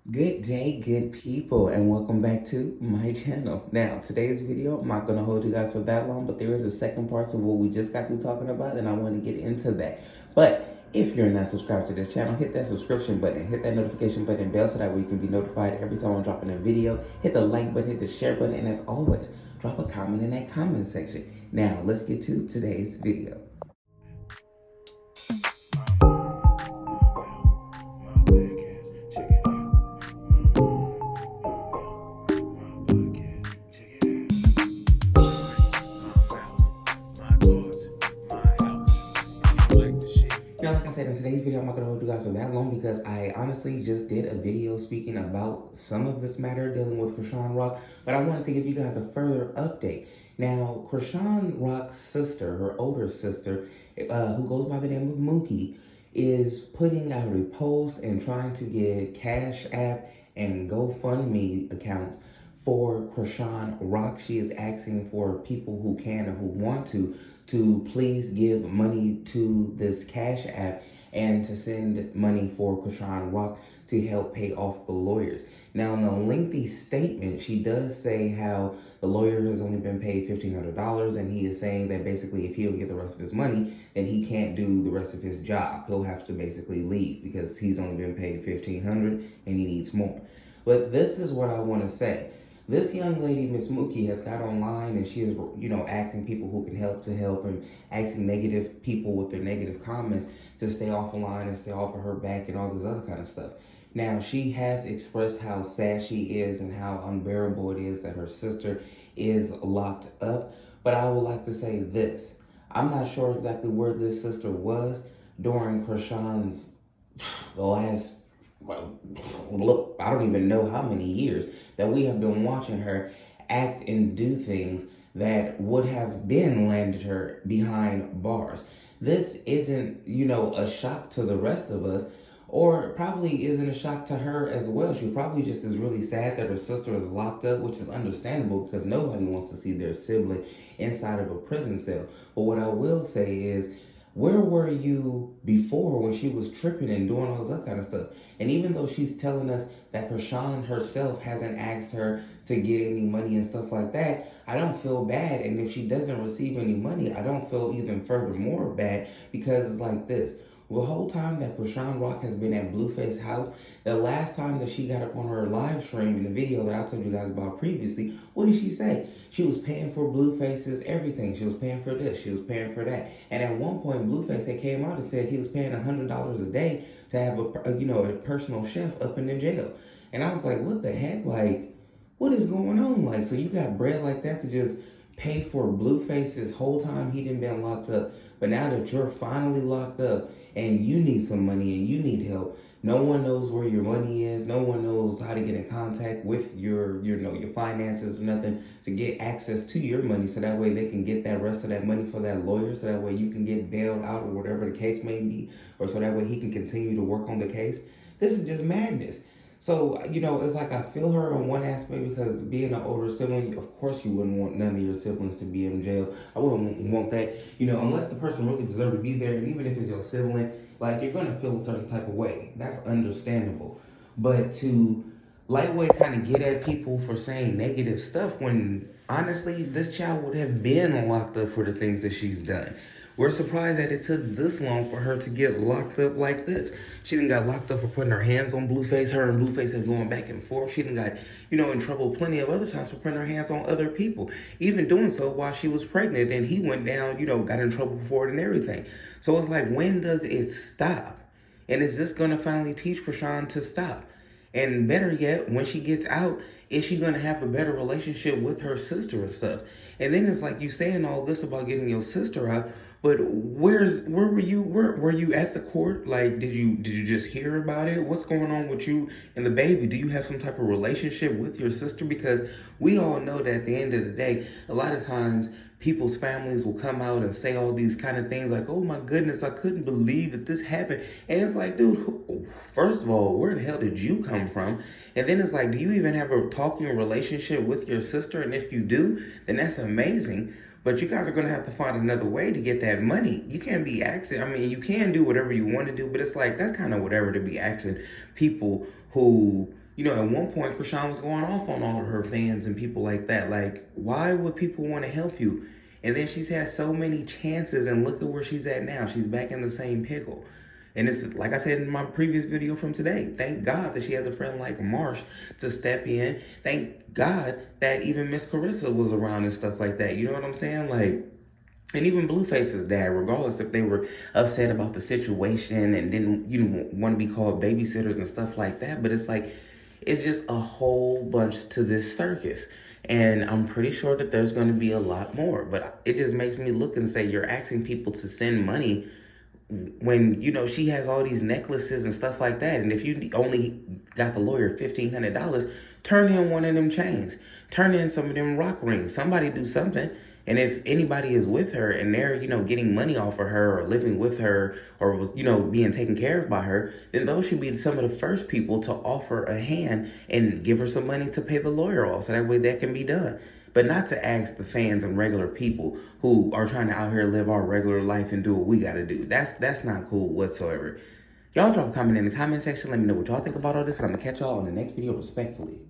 Good day, good people, and welcome back to my channel. Now, today's video, I'm not going to hold you guys for that long, but there is a second part to what we just got through talking about, and I want to get into that. But if you're not subscribed to this channel, hit that subscription button, hit that notification button bell so that way you can be notified every time I'm dropping a video. Hit the like button, hit the share button, and as always, drop a comment in that comment section. Now, let's get to today's video. Now, like I said, in today's video, I'm not going to hold you guys for that long because I honestly just did a video speaking about some of this matter dealing with Chrisean Rock, but I wanted to give you guys a further update. Now, Chrisean Rock's sister, her older sister, who goes by the name of Mookie, is putting out a post and trying to get Cash App and GoFundMe accounts for Chrisean Rock. She is asking for people who can or who want to please give money to this Cash App and to send money for Chrisean Rock to help pay off the lawyers. Now, in a lengthy statement, she does say how the lawyer has only been paid $1,500, and he is saying that basically if he don't get the rest of his money, then he can't do the rest of his job. He'll have to basically leave because he's only been paid $1,500 and he needs more. But this is what I want to say. This young lady, Miss Mookie, has got online and she is, asking people who can help and asking negative people with their negative comments to stay off the line and stay off of her back and all this other kind of stuff. Now, she has expressed how sad she is and how unbearable it is that her sister is locked up. But I would like to say this. I'm not sure exactly where this sister was during Chrisean's last, well, look, I don't even know how many years that we have been watching her act and do things that would have been landed her behind bars. This isn't, a shock to the rest of us, or probably isn't a shock to her as well. She probably just is really sad that her sister is locked up, which is understandable because nobody wants to see their sibling inside of a prison cell. But what I will say is, where were you before when she was tripping and doing all that kind of stuff? And even though she's telling us that Chrisean herself hasn't asked her to get any money and stuff like that, I don't feel bad. And if she doesn't receive any money, I don't feel even furthermore bad because it's like this. The whole time that Chrisean Rock has been at Blueface's house, the last time that she got up on her live stream in the video that I told you guys about previously, what did she say? She was paying for Blueface's everything. She was paying for this. She was paying for that. And at one point, Blueface had came out and said he was paying $100 a day to have a personal chef up in the jail. And I was like, what the heck? Like, what is going on? Like, so you got bread like that to just pay for Blueface's whole time he didn't been locked up. But now that you're finally locked up and you need some money and you need help, no one knows where your money is. No one knows how to get in contact with your finances or nothing to get access to your money so that way they can get that rest of that money for that lawyer so that way you can get bailed out or whatever the case may be, or so that way he can continue to work on the case. This is just madness. So, it's like I feel her on one aspect because being an older sibling, of course you wouldn't want none of your siblings to be in jail. I wouldn't want that, unless the person really deserved to be there. And even if it's your sibling, like, you're going to feel a certain type of way. That's understandable. But to lightweight kind of get at people for saying negative stuff when, honestly, this child would have been locked up for the things that she's done. We're surprised that it took this long for her to get locked up like this. She done got locked up for putting her hands on Blueface. Her and Blueface have going back and forth. She done got, in trouble plenty of other times for putting her hands on other people. Even doing so while she was pregnant, and he went down, got in trouble for it and everything. So it's like, when does it stop? And is this going to finally teach Chrisean to stop? And better yet, when she gets out, is she going to have a better relationship with her sister and stuff? And then it's like you saying all this about getting your sister out, but where were you? Were you at the court? Like, did you just hear about it? What's going on with you and the baby? Do you have some type of relationship with your sister? Because we all know that at the end of the day, a lot of times people's families will come out and say all these kind of things like, oh my goodness, I couldn't believe that this happened. And it's like, dude, first of all, where the hell did you come from? And then it's like, do you even have a talking relationship with your sister? And if you do, then that's amazing. But you guys are going to have to find another way to get that money. You can't be asking. I mean, you can do whatever you want to do, but it's like, that's kind of whatever to be asking people who You know, at one point, Chrisean was going off on all of her fans and people like that. Like, why would people want to help you? And then she's had so many chances, and look at where she's at now. She's back in the same pickle. And it's like I said in my previous video from today. Thank God that she has a friend like Marsh to step in. Thank God that even Miss Carissa was around and stuff like that. You know what I'm saying? Like, and even Blueface's dad, regardless if they were upset about the situation and didn't, want to be called babysitters and stuff like that. But it's like, it's just a whole bunch to this circus. And I'm pretty sure that there's going to be a lot more. But it just makes me look and say, you're asking people to send money when, she has all these necklaces and stuff like that. And if you only got the lawyer $1,500, turn in one of them chains. Turn in some of them rock rings. Somebody do something. And if anybody is with her and they're, getting money off of her or living with her or was, being taken care of by her, then those should be some of the first people to offer a hand and give her some money to pay the lawyer off. So that way that can be done. But not to ask the fans and regular people who are trying to out here live our regular life and do what we got to do. That's not cool whatsoever. Y'all drop a comment in the comment section. Let me know what y'all think about all this. And I'm going to catch y'all on the next video respectfully.